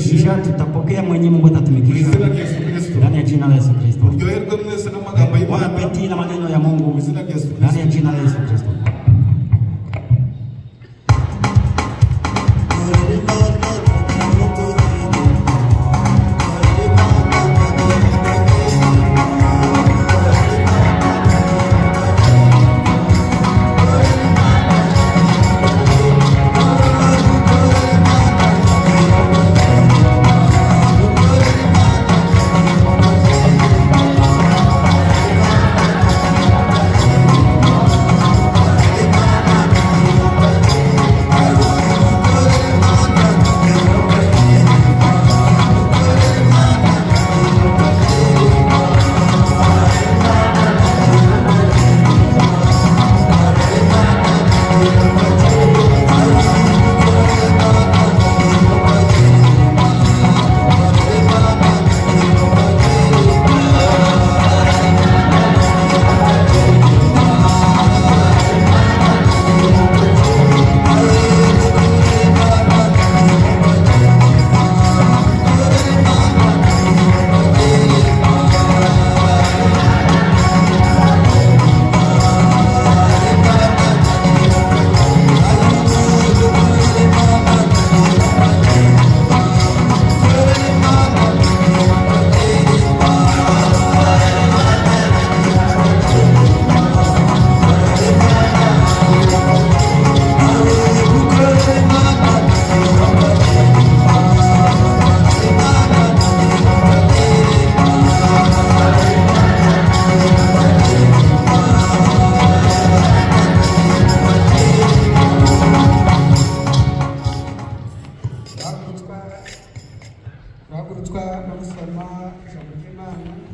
Kisha tutapokea mwenye Mungu atatumikia ndani ya jina la Yesu Kristo. Wapeti na maneno ya Mungu ndani ya jina la Yesu Kristo.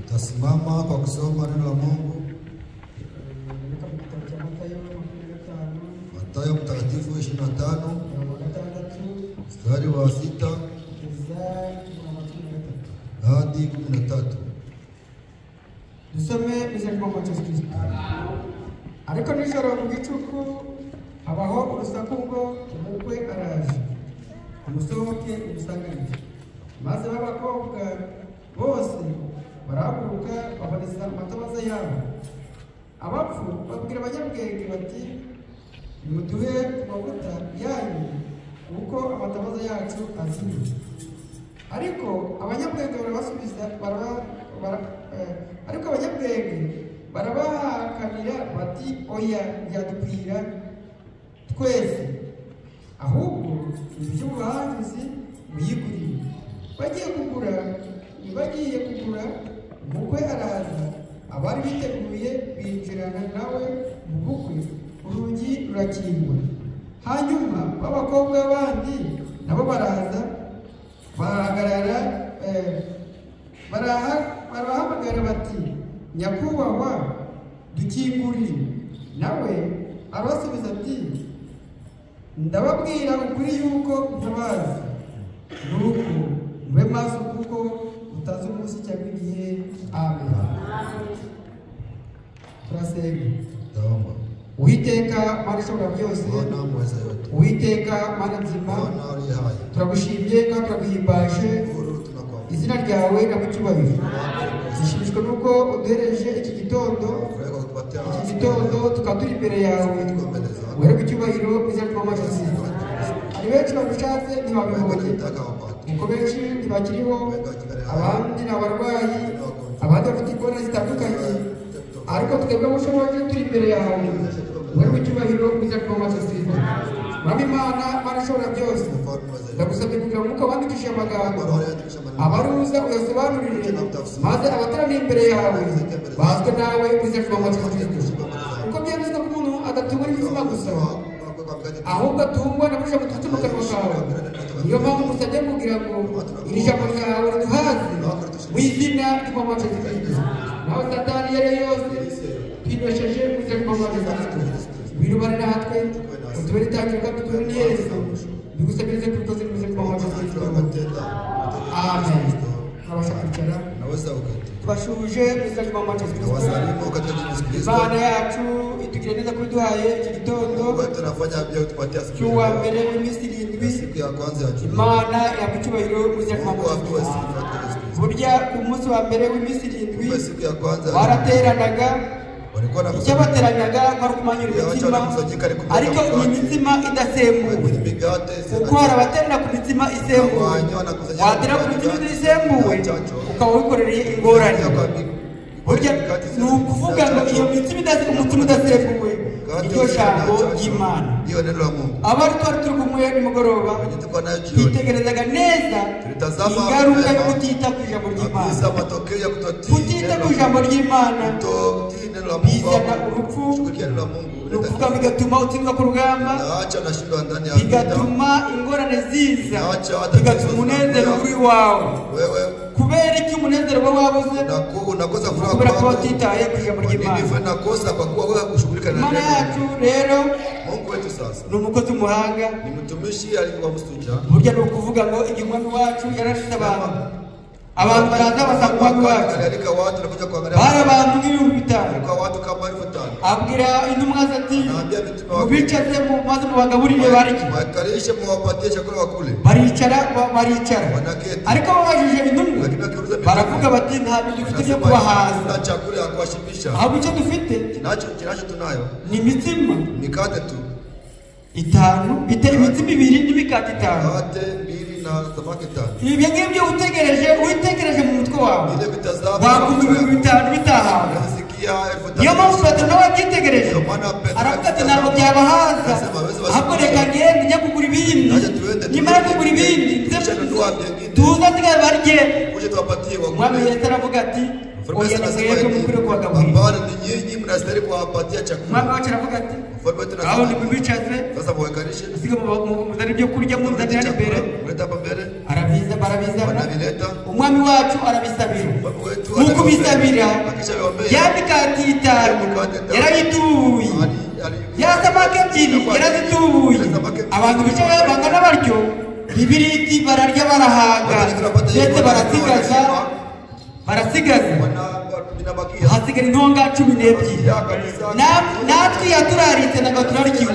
Tasimama kwa kusoma neno la Mungu. Mathayo mtakatifu 25 mstari wa 6 hadi 13. Dusome izakoma Yesu Kristo. Ariko nijoro mu gicuku habaho urusaku ngo umukwe araje. Umusohoke umusanganire. Maze b'abakobwa bose barahaguruka baboneza amatabaza yabo. Abapfu babwira abanyabwenge bati nimuduhe amavuta yanyu kuko amatabaza yacu azimye. Ariko abanyabwenge barabahakanira bati oya byadukwira twese, ahubwo iby'ubuhanzi muyigurire. Bagiye kugura umukwe araza, abari biteguye binjirana nawe mu bukwe, urugi rurakingwa. Hanyuma b'abakobwa bandi nabo baraza barahamagara bati nyakubahwa dukingurire. Nawe arabasubiza ati ndababwira ukuri yuko ntabazi. Nuko mube maso kuko utazi umunsi cyangwa igihe. Amen. Turasenga. Uwiteka Mana ishobora byose, Uwiteka Mana nzima, turagushimye kandi turaguhimbaje. Izina ryawe namucyubahiro. Zishimishwe nuko uduhereje iki gitondo tukaba turi imbere yawe. Uherwe icyubahiro izina ry'Imana Yesu. Hari benshi babishatse ntibabibonye, kuko benshi ntibakiriho, abandi ni abarwayi, abandi bafite ingorane zitandukanye, ariko twebwe mushoboje turi imbere yawe. Uherwe icyubahiro izina ry'Imana Yesu. Mwami Imana, Mana ishobora byose, ndagusabye kugira ngo Umwuka wandikishe amagambo abaruza uyasobanurire, maze abateraniye imbere yawe bazwe nawe izina ry'Imana Yesu. Kuko byemezwa ko umuntu adatungwa n'ibizima gusa, ahubwo atungwa n'amajambo aturutse mu kanwa kawe. Niyo mpamvu musabye kugira ngo iri jambo ryawe riduhaze mu izina ry'Imana Yesu. Naho Satani iyo ari yo yose twinesheje mu izina ry'Imana Yesu. Wirubane natwe utubere itangiriro kandi utubere n'iherezo. Bigusabirize kutoze mu izina ry'Imana Yesu. Amen. Abasha kwicara. Tubashuje Mr. Mama Yesu Kristo. Wasalimu katika jina la Yesu Kristo. Imana yacu itugirira neza kuduhaye iki gitondo. Tunafanya bia kutupatia siku. Cyuwa mbere w'iminsi 7. Siku ya kwanza ya juma. Imana yakucyubahiro Mr. Mama Yesu Kristo. Burya ku munsi wa mbere w'iminsi 7. Siku ya kwanza. Barateranaga. Icyabateranyaga bari kumanyura imitsima, ariko iyi mitsima idasembuwe. Kuko hari abaterana ku mitsima isembuwe, watera ku mitsima isembuwe ukaba wikorereye ingorane. Burya ni ukuvuga ngo iyo mitsima umutima udasembuwe iryo jambo ry'Imana. Abari twari turi kumwe nimugoroba twitegerezaga neza ingaruka yo kutita ku ijambo ry'Imana. Kutita ku ijambo ry'Imana bizana urupfu, ukuvuga bigatuma utsindwa ku rugamba, bigatuma ingorane ziza, bigatuma umunezero uri wawe. Kubera iki umunezero wawe wabuze? Kubera ko watitaye ku ijambo ry'Imana. Imana yacu rero ni umukozi w'umuhanga. Burya ni ukuvuga ngo igihe umwami wacu yarashize abantu baraza basanga umwami wacu, bari abantu nk'ibihumbi 5. Abwira intumwa ze ati mubicaze maze mubagaburire barye. Baricara ariko babajije intumwa baravuga bati ntabwo dufite byo kubahaza, ahubwo icyo dufite ni imitsima 5, imitsima 2 n'imikate 5. Ibyo ngibyo witegereje mu mutwe wawe wakumva 5 bitahaga. Niyo mpamvu Petero nawe abyitegereje aravuga ati ntabwo byabahaza, ahubwo reka ngende njya kugura ibindi, nyamara kugura ibindi tuza tugaye barye. Umwami Yesu aravuga ati oya mwebwe mukwiye kubagaburira. Umwami wacu aravuga ati aho nimubicaze usiga muzana ibyo kurya muzanira imbere. Barabizana, umwami wacu arabisabira. Mu kubisabira ya mikati 5 yarayitubuye, ya samake 2 yarazitubuye. Abantu bicaye bangana baryo ibiriti bararya barahaga ndetse barasigaza hasigara intonga 12. Natwe yaturaritse ntabwo turarikiwe,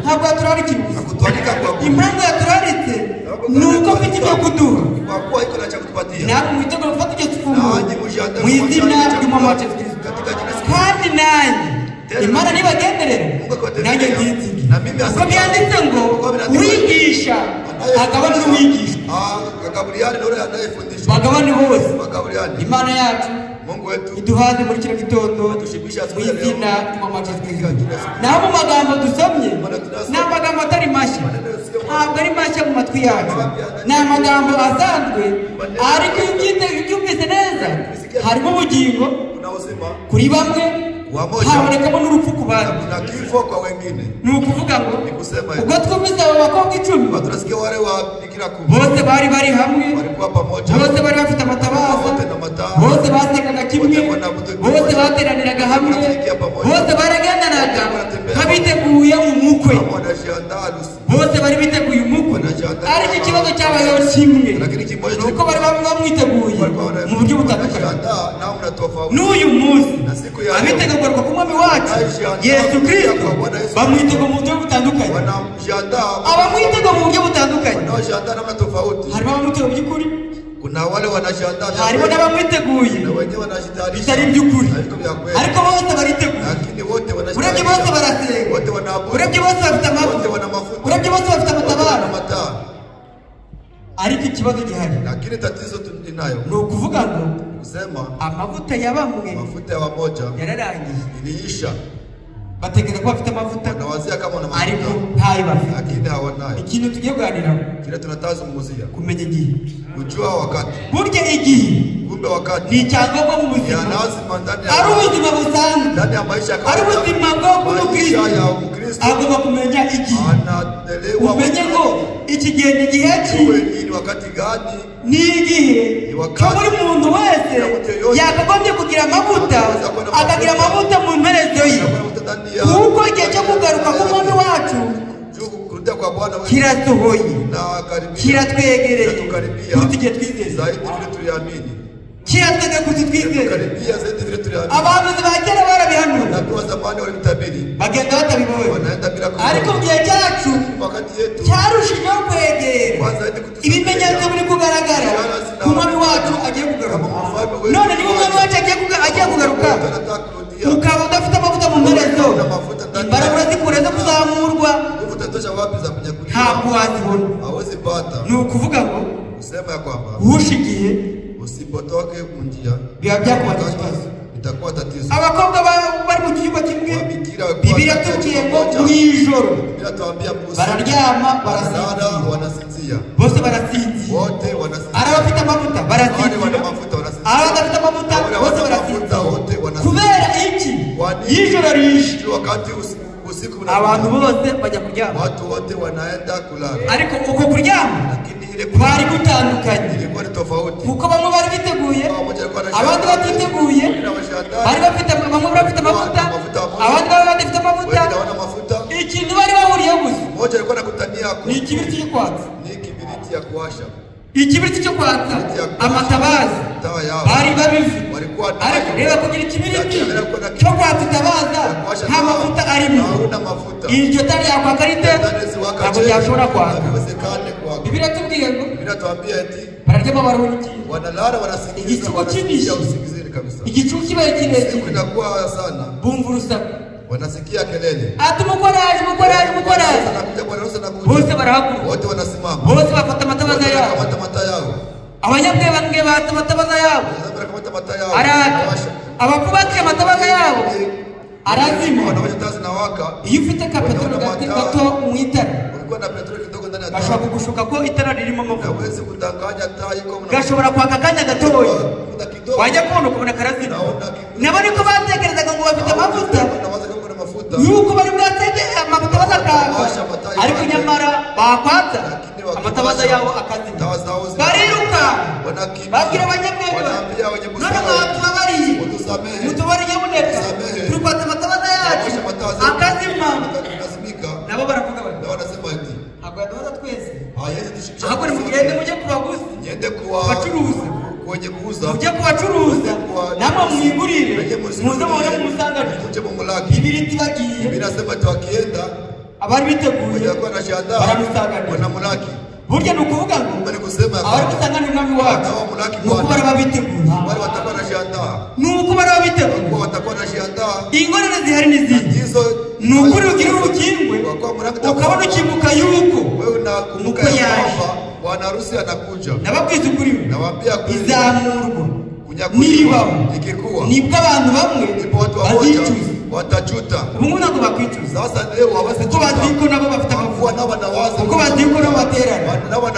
ntabwo turarikiwe. Impamvu yaturaritse ni uko mfite ibyo kuduha. Ntabwo mwitegura gufata icyo kifungo mu izina ry'umwami wacu Yesu Kristo. Kandi nanjye Imana nibagenderera nanjye ntinzige, kuko byanditse ngo uwigisha agabane n'uwigishwa, bagabane bose. Imana yacu iduhaze muri kino gitondo mu izina ry'umwami wacu Yesu Kristo. Naho mu magambo dusomye ni amagambo atari mashya, ntabwo ari mashya mu matwi yacu, ni amagambo asanzwe, ariko iyo ubyumvise neza harimo ubugingo kuri bamwe, habonekamo n'urupfu ku bandi. Ni ukuvuga ngo ubwo twumvise abo bakobwa 10 bose bari hamwe, bose bari bafite amatabaza, bose basekaga kimwe, bose bateraniraga hamwe, bose baragendanaga nk'abiteguye umukwe, bose bari biteguye umukwe. Ariko ikibazo cyabayeho kimwe, ni uko bari bamwiteguye mu buryo butandukanye. N'uyu munsi abitegurwa ku mwami wacu Yesu Kristo bamwiteguye mu buryo butandukanye, abamwiteguye mu buryo butandukanye. Harimo abamwiteguye by'ukuri, harimo n'abamwiteguye bitari iby'ukuri, ariko bose bariteguye. Urebye bose barasenga, urebye bose bafite amavuta, urebye bose bafite amatabara. Ariko ikibazo gihari ni ukuvuga ngo amavuta ya bamwe yararangiye. Batekereza ko bafite amavuta ariko ntayo bafite. Ikintu tugiye kuganiraho kumenya igihe. Burya igihe ni icyangombwa mu buzima, ari ubuzima busanzwe, ari ubuzima bw'umukristo. Agomba kumenya igihe, umenye ngo iki gihe ni igihe ki, ni igihe cyo buri muntu wese yakagombye kugira amavuta, akagira amavuta mu mperezo ye, kuko igihe cyo kugaruka k'umwami wacu kirasohoye, kiratwegereye kuruta igihe twizeye. kiratega kutitwizera karibia zaidi vile tuliamini abantu bakera barabihanura na kwa zamani walitabiri bagenda batabibonye wanaenda bila kuona ariko mu gihe cyacu wakati yetu cyarushijeho kwegera kwanza zaidi kutusaidia ibimenyetso biri kugaragara ku mwami wacu agiye kugaruka none niba umwami wacu agiye kugaruka ukaba udafite amavuta mu mperezo imbaraga urazikura zo kuzamurwa utatosha wapi za kunyakuliwa ntabwo wazibona hawezi pata ni ukuvuga ngo usema ya kwamba uhushigiye usipotoke kunjia biba byakubaza ikibazo itakuwa tatizo abakobwa bari mu gihugu kimwe Bibiliya tubwiye ngo mu ijoro bararyama barasinzira wanasinzia bose barasinzira wote wanasinzia ari abafite amavuta barasinzira ari abadafite amavuta bose barasinzira kubera iki y'ijoro rishe wakati usiku abantu bose bajya kuryama watu wote wanaenda kulala ariko uko kuryama bari gutandukanye kuko bamwe bari biteguye abandi batiteguye bari bafite bamwe bafite amavuta abandi bari badafite amavuta ikintu bari bahuriyeho gusa ni ikibiriti cyo kwatsa ikibiriti cyo kwatsa amatabaza bari babifite ariko reba kugira ikibiriti cyo kwatsa itabaza nta mavuta arimo iryo tari yakwaka rite ntabwo ryashobora kwaka Bibiliya tubwiye ngo bararyama baruhukiye wanalala wanasinzia igicuku kibishe igicuku kibaye kirekire bumva urusaku wanasikia kelele atumukoraje bose barahaguruka wote wanasimama bose bafata amatabaza yabo abanyabwenge bata amatabaza yabo abakubaka amatabaza yabo arazima iyo ufite kapetero gato mu itara gashobora kugushuka ko itara ririmo amavuta gashobora kwaka akanya gatoya wajya kubona ukabona karazima nabo niko batekerezaga ngo bafite amavuta yuko bari bwatege amavuta bazakanga ariko nyamara bakwatsa amatabaza yabo akazima bariruka babwira abanyabwenge none mwatubabariye mutubariye muneka turi kwatsa amatabaza yacu akazima nabo baravuga bati ntabwo yaduhoza twese ahubwo nimugende mujye kubaguzi bacuruza mujye kubacuruza namwe mwigurire muze mubone mu musanganiro ibiriti bagiye abari biteguye baramusanganira burya ni ukuvuga ngo abari gusanganira umwami wacu ni uko bari babiteguye ni uko bari babiteguye ingorane zihari n'izindi ni ukuri ugira urukingwe ukabona ukimuka yuko umukwe yaje wanarusi anakuja nababwiza ukuri izamurwa niribaho nibwo abantu bamwe bazicuza watajuta ubu ntabwo bakwicuza sasa leo kuko bazi yuko nabo bafite amavuta kuko bazi yuko nabo baterana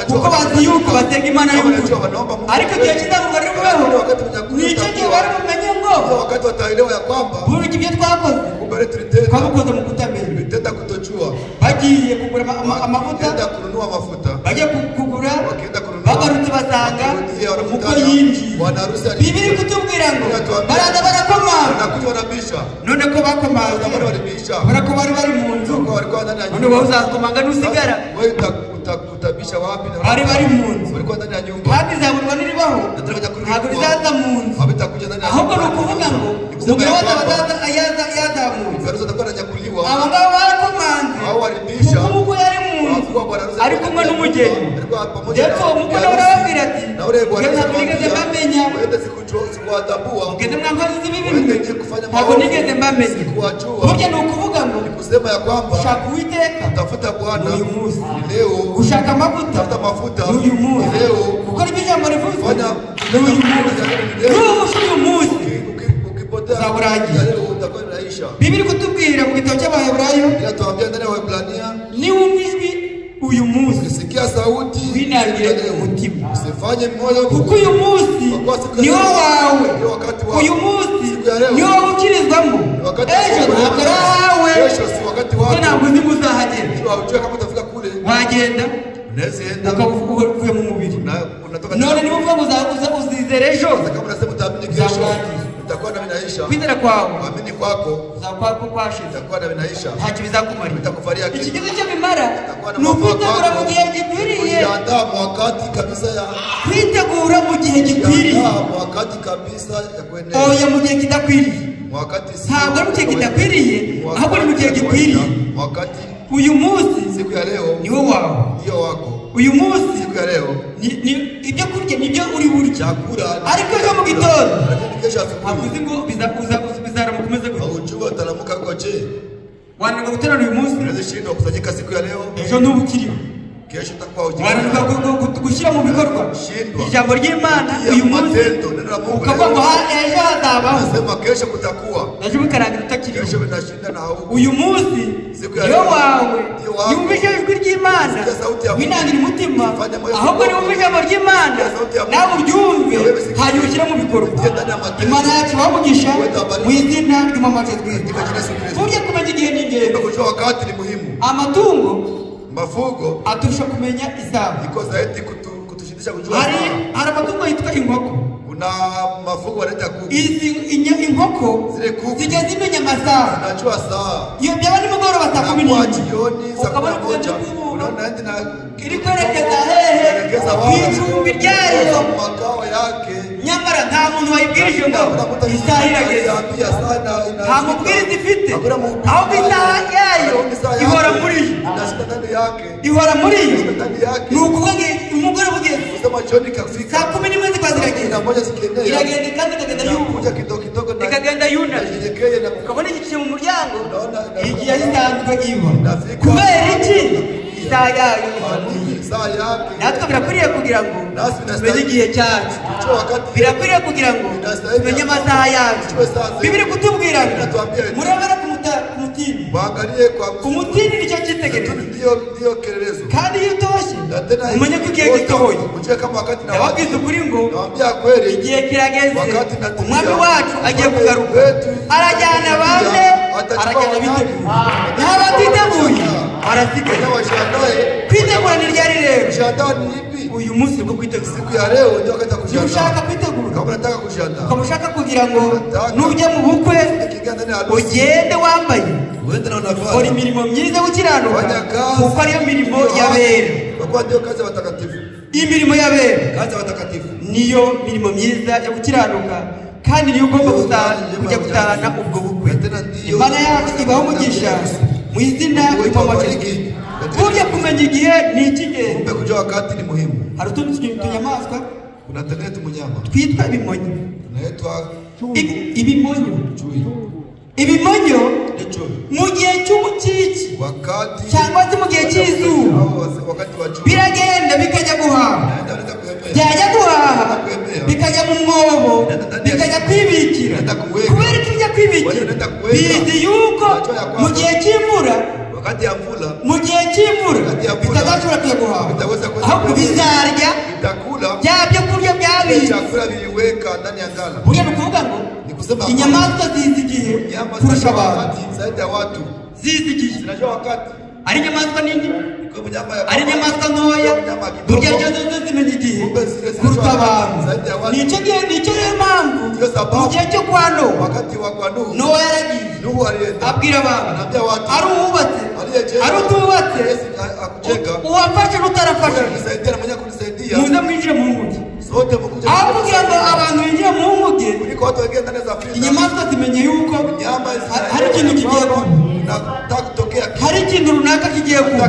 kuko bazi yuko basenga imana y'ukuri ariko igihe kizamurwa ribubeho ni icyo gihe bari bumenye ngo wakati wataelewa ya kwamba buri ibyo twakoze twabukoze mu kutamenya bitenda kutojua bagiye kugura amavuta bagiye kugura bagarutse basanga uko yinjiye Bibiliya kutubwira ngo baraza barakomanga none ko bakomanga barako bari mu nzu none wowe uzakomanga nusigara utabisha wapi na bari mu nzu kandi zamurwa niribaho ntabwo bizaza mu nzu ahubwo ni ukuvuga ngo umugabo wese yazamuye abangaba barakomanze kuko umukwe yari mu nzu ari kumwe n'umugeni ndetse uwo mukwe nawe arababwira ati ntabwo nigeze mbamenya mugeze mwankozi z'ibibi ntabwo nigeze mbamenya burya ni ukuvuga ngo ushaka uwiteka ni uyu munsi ushaka amavuta ni uyu munsi gukora ibyo ijambo rivuze ni uyu munsi n'umushe uyu munsi uzaburangiye Bibiliya kutubwira mu gitabo cy'Abaheburayo niwumva ijwi uyu munsi sikia sauti winangire umutima usifanye moyo kuko uyu munsi niwo wawe uyu munsi niwo ukirizwamo ejo ntabwo ari ahawe kuko ntabwo uzi muzahagera wagenda ukavuye mu mubiri none niba uvuga ngo uzizera ejo Itakuwa na vinaisha. Kwizera kwawe. Kuamini kwako. Uzakwako kwashize. Itakuwa na vinaisha. Ntacyo bizakumarira. Itakufaria kitu. Ikigize cyo bimara. Ni ukwitegura mu gihe gikwiriye. Kujiandaa wakati kabisa ya. Kwitegura mu gihe gikwiriye. Wakati kabisa ya kuendelea. Oya mu gihe kidakwiriye. Wakati si. Ntabwo ari mu gihe kidakwiriye, ahubwo ni mu gihe gikwiriye. Wakati. Uyu munsi. Siku ya leo. Ni wowe wawe. Ndio wako. Uyu munsi. Siku ya leo. Ni ibyo kurya nibyo uri burya. Chakula. Ariko ejo mu gitondo. Kesho asubuhi. Hakuzi ngo bizaramukomeze gutya. Ujua utalamuka kwa je. Wananirwa guterana uyu munsi. Unaweza shindwa kusanyika siku ya leo. Ejo ntubukiriho. Kesho utakuwa ujua. Wananirwa gushyira mu bikorwa ijambo ry'Imana uyu munsi. Ukavuga ngo ejo hazabaho. Nasema kesho kutakuwa. Ejo bikarangira utakiriho. Kesho binashinda na huko. Uyu munsi niyo wawe. Yumvise ijwi ry'Imana. Winangira umutima. Ahubwo niwumve ijambo ry'Imana. Nawe uryumve hanyuma ushyire mu bikorwa. Imana yacu wamugisha mu izina ry'umwami Kristo. Burya kumenya igihe ni ingenzi. Kujua wakati ni muhimu. Amatungo mafugo aturusha kumenya izabo. Iko zaidi kutushindisha kujua. Hari amatungo yitwa inkoko. Kuna mafugo wanaita kuku. Izi inkoko zijya zimenya amasaha. Unajua saa. Iyo byaba ni mugoroba saa 10 jioni saa 11. Unaona ndi na iri kwerekeza hehe kw'icumbi ryayo makao yake. Nyamara nta muntu wayibwirije ngo isaha irageze. Nta mubwiriza ifite, ahubwo isaha yayo ihora muri yo. Ihora muri yo. Ni ukuvuga ngo umugoroba ugeze saa 11 zikaba ziragenda. Iragenda kandi ikagenda yunamye. Ukabona igice mu muryango igihe isanzwe iba. Kubera iki? Isaha yayo natwe birakwiriye kugira ngo tumenye igihe cyacu. Birakwiriye kugira ngo tumenye amasaha yacu. Bibiri kutubwira ngo murebere ku mutini. Umutini nicyo cyitegererezo. Kandi iyo utoshye umenye ko igihe gitohoye. Ndababwiza ukuri ngo igihe kirageze. Umwami wacu agiye kugaruka. Arajyana bande, arajyana biteguye. N'abatiteguye barasigaye. Kwitegura ni ryari rero? Uyu munsi bwo kwitegura. Siku ya leo ndio wakati kujiandaa. Ushaka kwitegura. Kama unataka kujiandaa. Kama ushaka kugira ngo nujya mu bukwe ugende wambaye. Uende na unavaa. Uri mirimo myiza gukiranuka. Kuko ariyo mirimo y'abera. Kwa ndio kazi ya watakatifu. Imirimo y'abera. Kazi ya watakatifu. Niyo mirimo myiza yo gukiranuka. Kandi niyo ugomba kujya gutahana ubwo bukwe. Imana yacu ibaho umugisha mu izina ry'Umwami. Burya kumenya igihe ni icy'ingenzi. Kujua wakati ni muhimu. Hari utundi tunyamaswa kuna tenetu munyama twitwa ibimonyo. Naitwa ibimonyo. Ibimonyo mu gihe cy'umukiki cyangwa se mu gihe cy'izuba biragenda bikajya guhaha. Byajya guhaha bikajya mu mwobo bikajya kwibikira. Kubera ko bijya kwibikira bizi yuko mu gihe cy'imvura mu gihe cy'imvura bitazashobora kujya guhaha, ahubwo bizarya bya byo kurya byabitse. Burya ni ukuvuga ngo inyamaswa zizi igihe kurusha abantu. Zizi igihe. Ari inyamaswa nini, ari inyamaswa ntoya, burya zo zimenya igihe kuruta abantu. Nicyo rero mpamvu mu gihe cyo kwa Nowa yaragiye abwira abantu, ari uwubatse ari utubatse, uwafashe n'utarafashe muze mwinjire mu nguge. Aho kugira ngo abantu binjire mu nguge, inyamaswa zimenye yuko hari ikintu kigiye kuba, hari ikintu runaka kigiye kuba.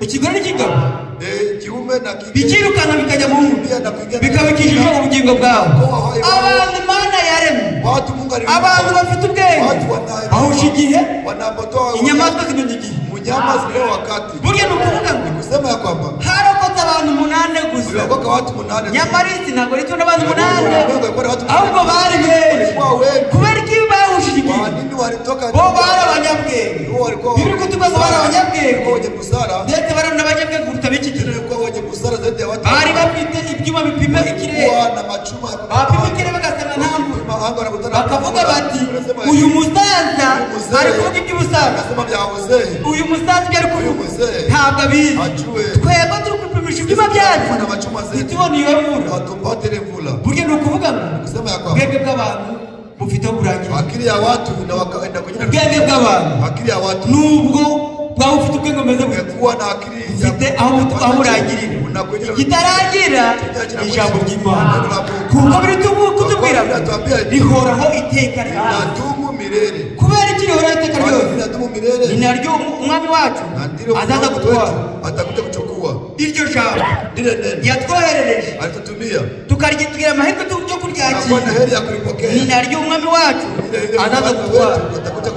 Ikigore n'ikigabo bikirukana bikajya mu nguge bikabikijije ubugingo bwabo. Abantu Imana yaremye, abantu bafite ubwenge bahusha igihe, inyamaswa zimenya igihe. Burya ni ukuvuga ngo harokotse abantu 8 gusa, nyamara isi ntabwo ritunga abantu 8, ahubwo bari benshi. Kubera ko bahushije igihe bo bari abanyabwenge. Bibiri kutuvuga ngo bari abanyabwenge ndetse bari n'abanyabwenge kuruta b'iki gihe. Bari bafite ibyuma bipima ikirere, bapima ikirere bagasanga nta mvura, bakavuga bati uyu musaza ari kuvuga iby'ubusaza. Uyu musaza ibyo ari kuvuga ntabwo abizi. Twebwe turi kupimisha ibyuma byacu machuma zetu tubona iyo mvura hatupate ile mvula. burya no kuvuga ngo Kusema ya kwamba bwenge bw'abantu bufite kurangira akili ya watu inawakaenda kwenye bwenge bw'abantu akili ya watu nubwo bwa ufite ubwenge meze kuwa na akili ufite aho urangirira kitaragira ijambo ry'Imana kuko biri kutubwira rihoraho iteka nadumu milele kubera iki rihoraho iteka ryose nadumu milele ni naryo umwami wacu azaza gutwara atakuja kuchukua iryo jambo yatwoherereje alitutumia tukaryigira amahirwe yo kuryakira na heri ya kulipokea ni naryo umwami wacu azaza gutwara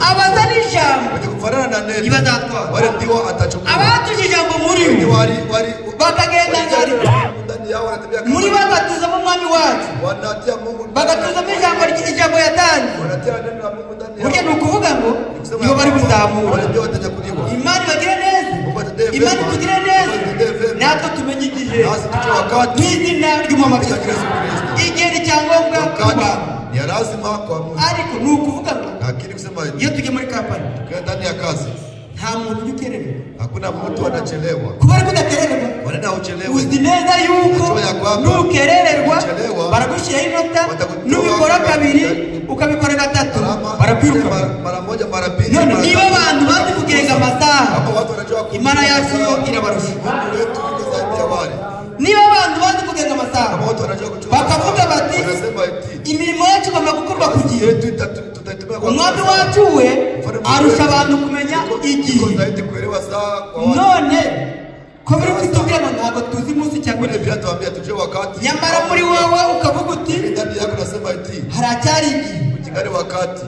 abaza n'ijambo kufanana na neno ibazatwara wale ndio atachukua abatuje ijambo muri wali bakagenda ngari ndani yao wanatembea muri bagatuza mu mwami wacu wanatia Mungu bagatuza mu ijambo yatanze wanatia neno la Mungu ndani yao burya ni ukuvuga ngo iyo bari kuzamura wale ndio watachakuliwa imani bagire neza imani tugire neza natwe tumenye igihe n'izina ry'umwami igihe ni cyangombwa kuba ni lazima kwa Mungu ariko ni ukuvuga ngo lakini kusema iyo tujye muri kampani ndani ya kazi nta muntu ukererwa hakuna mtu anachelewa kubera kudakererwa wanaenda uchelewe uzi neza yuko nukerererwa baragushyiraho inota nubikora kabiri ukabikora gatatu barabyiruka mara moja mara pili none niba abantu bazi kugenga amasaha Imana yacu irabarusha niba abantu bazi kugenga amasaha bakavuga bati imirimo yacu igomba gukorwa ku gihe umwami wacu we arusha abantu kumenya igihe none ko biri kutubwira ngo ntabwo tuzi umunsi cyangwa nyamara muri wowe ukavuga uti haracyari igihe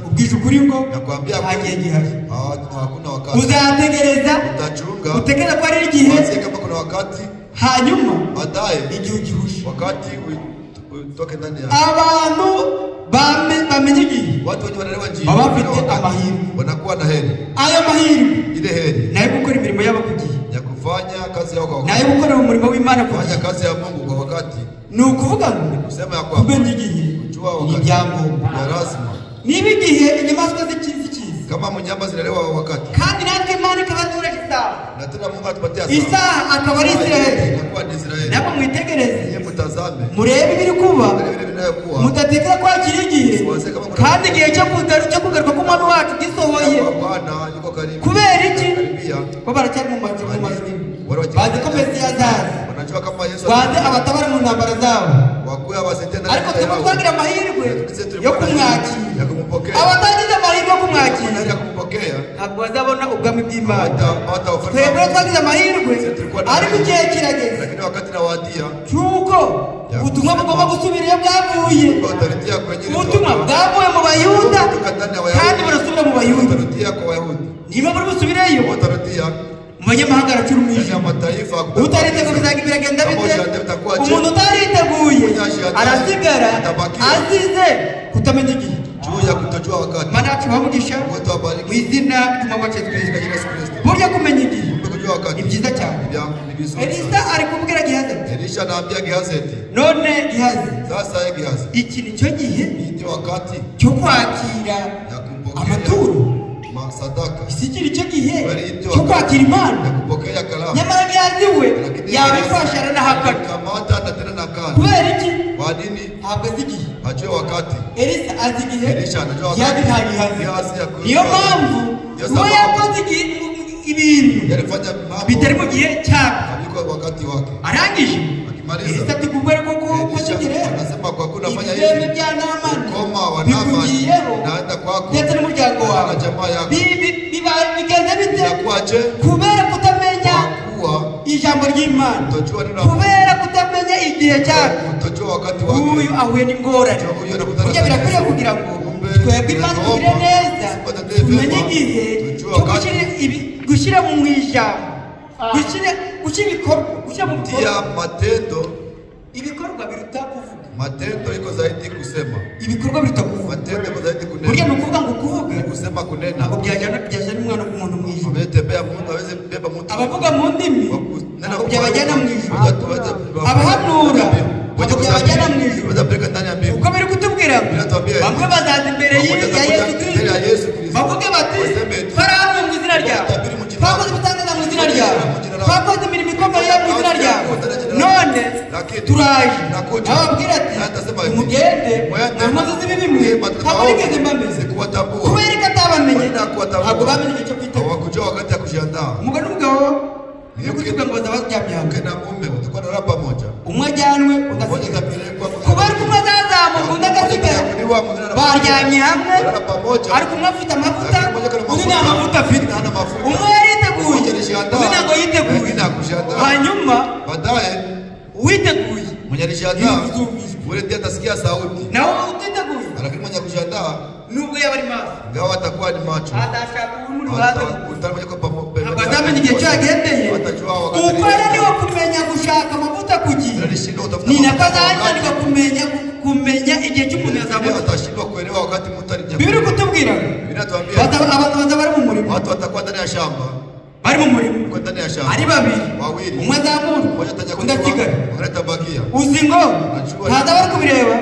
ubwije ukuri ngo nta gihe gihari uzategereza utekereza ko ari igihe hanyuma igihe ugihushe abantu bamenye igihe baba bafite amahirwe ayo mahirwe nayo gukora imirimo yabo ku gihe kufanya kazi yao kwa wakati nayo gukora umurimo w'Imana ku kufanya kazi ya Mungu kwa wakati ni ukuvuga ngo kusema ya kwamba kumenya igihe ni ibyangombwa lazima niba igihe inyamaswa zikizi kama mnyama zinalewa wakati kandi natwe Imana ikabatura isaha na tena Mungu atupatia isaha akaba ari Israeli inakuwa ni Israeli nabo mwitegereze mutazame murebe ibiri kuba mutatekera kwa kirigihe kandi igihe cyo kugaruka k'umwami wacu gisohoye kubera iki ko baracyari mu majwi bazi ko Mesiya azaza bazi abatabara mu ntambara zabo ariko twebwe twagira amahirwe yo kumwakira abatagize amahirwe yo kumwakira ntabwo bazabona ubwami bw'Imana twebwe twagize amahirwe ariko igihe kirageze cy'uko ubutumwa bugomba gusubira iyo bwavuye ubutumwa bwavuye mu Bayuda kandi burasubira mu Bayuda niba muri busubireyo mu banyamahanga aracura umwijima utariteguye biragenda bite umuntu utariteguye arasigara azize kutamenya igihe Mana yacu bamugisha mu izina ry'umwami Yesu Kristo burya kumenya igihe ni byiza cyane Elisa ari kubwira Gehazi Elisha anaambia Gehazi none Gehazi sasa Gehazi iki ni cyo gihe ni wakati cyo kwakira amaturo sadaka isikiri cyo gihe cyo kwakira Imana kupokea kalamu nyamara Gehazi we yabifasha arahakana kamata na tena nakana kubera iki kwa nini ntabwo azi igihe ajue wakati Elisa azi igihe Elisha anajua wakati niyo mpamvu uwo yakoze ibintu bitari mu gihe cyabo wakati wake arangije Elisa ati kubera koko kwakigire anasema kwa kuna fanya hivi bya Naamani koma wa Naamani naenda kwako ndetse n'umuryango wawe bigeze bite kubera kutamenya ijambo ry'Imana kubera kutamenya igihe cyabo uyu ahuye n'ingorane burya birakwiriye kugira ngo twebwe Imana tugire neza tumenye igihe cyo gushyira mu ijambo gushyira ibikorwa gushyira mu matendo ibikorwa biruta kuvuga matendo iko zaidi kusema ibikorwa biruta kuvuga matendo iko zaidi kunena burya ni ukuvuga ngo kuvuga kusema kunena ntabwo byajyana n'umwana w'umuntu mu ijuru ametembea Mungu aweze kubeba mtu abavuga mu ndimi ntabwo byabajyana mu ijuru abahanura ntabwo byabajyana mu ijuru uko biri kutubwira bamwe bazaza imbere ya Yesu Kristo bavuge bati twarahamwe mu izina ryawe twakoze ibitangaza mu izina ryawe twakoze imirimo ikomeye mu izina ryawe none turaje ababwira ati mugende namaze zibimwe ntabwo nigeze mbameze kubera ko atabamenye ntabwo bamenye icyo kwita hawakujua wakati ya kujiandaa. umugabo n'umugabo niyo kuvuga ngo bazabaryamye hamwe na mume utakuwa na pamoja umwe ajyanwe ugasigara kubera ko uzazamuka undi agasigara baryamye hamwe ariko umwe afite amavuta undi nta mavuta afite umwe yariteguye undi ntabwo yiteguye hanyuma witeguye mwenye alishaandaa ule ndiye atasikia sauti nawe utiteguye lakini mwenye kushaandaa nubwo yaba ari maso ngaho atakuwa ni macho atashaka umuri waza utamenya ko pamoja abazamenye igihe cyagendeye uko niwo kumenya gushaka amavuta kugira ni nako azananirwa kumenya igihe cy'umuntu yazamuka atashindwa kuelewa wakati mtu alijia bibiri kutubwira abantu bari mu murimo watu watakuwa ndani ya shamba bari mu murimo kwa ndani ya shamba ari babiri umwe azamura undi asigara uzi ngo ntaza bari kubireba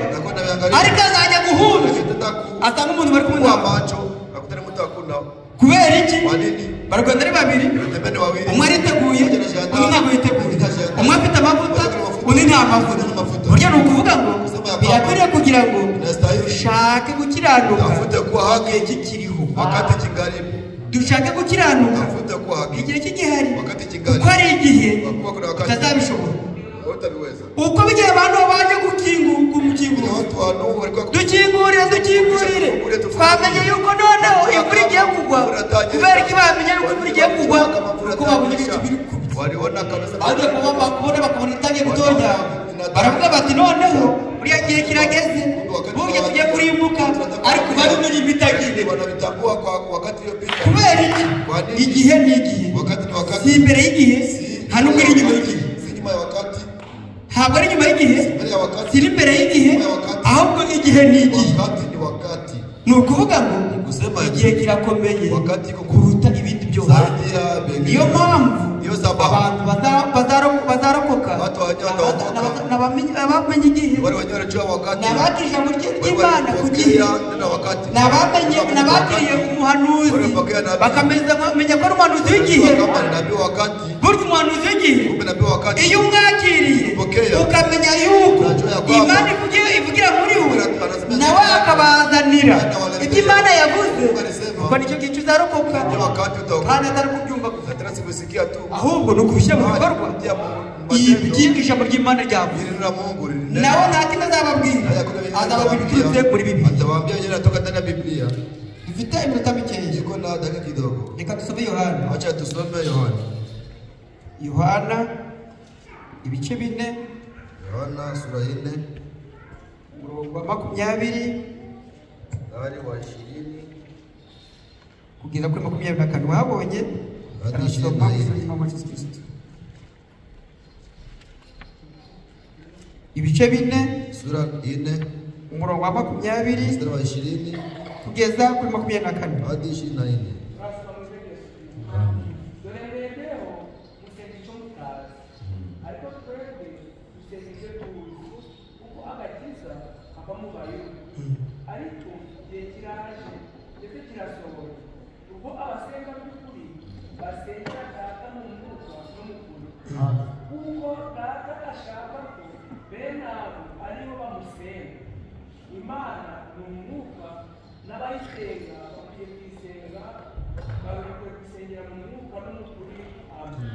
ariko azajya guhura asanga umuntu bari kumwe macho akutana mtu akuna kubera iki baragenda ari babiri umwe ariteguye undi ntabwo yiteguye umwe afite amavuta undi nta mavuta burya ni ukuvuga ngo birakwiriye kugira ngo dushake gukiranuka igihe kikiriho dushake gukiranuka igihe kigihari kuko ari igihe tutazabishobora uko bigiye abantu baje dukingurire twamenye yuko noneho imvura igiye kugwa kubera ko bamenye yuko imvura igiye kugwa kuko babonye ibicu biri kubona bakabona itangiye gutonya baravuga bati noneho buriya gihe kirageze burya tugiye kurimbuka ariko babimenye ibitagiye kubera iki igihe ni igihe si imbere y'igihe nta nubwo iri inyuma y'igihe ntabwo ari inyuma y'igihe si imbere y'igihe ahubwo igihe ni igihe ni ukuvuga ngo igihe kirakomeye kuruta ibindi byose niyo mpamvu abantu bazarokoka abamenye igihe n'abakira ijambo ry'Imana ku gihe n'abakiriye umuhanuzi bakamenya ko ari umuhanuzi w'igihe burya umuhanuzi w'igihe iyo umwakiriye ukamenya yuko Imana ivugira muri we nawe akabazanira ibyo Imana yavuze kuko nicyo gihe uzarokoka kandi atari kubyumva gusa ahubwo ni ukubishyira mu bikorwa ijambo ry'Imana ryavuze nawe nta kindi azababwira biturutse muri Bibiliya dufite iminota mikeya reka dusome Yohana ibice 4 Yohana sura 4 umurongo wa 20 wa 20 kugeza kuri 24 wabonye arasoma mu Yesu Kristo ibice 4 sura 4 umurongo wa 20 wa 20 kugeza kuri 24 hadi 24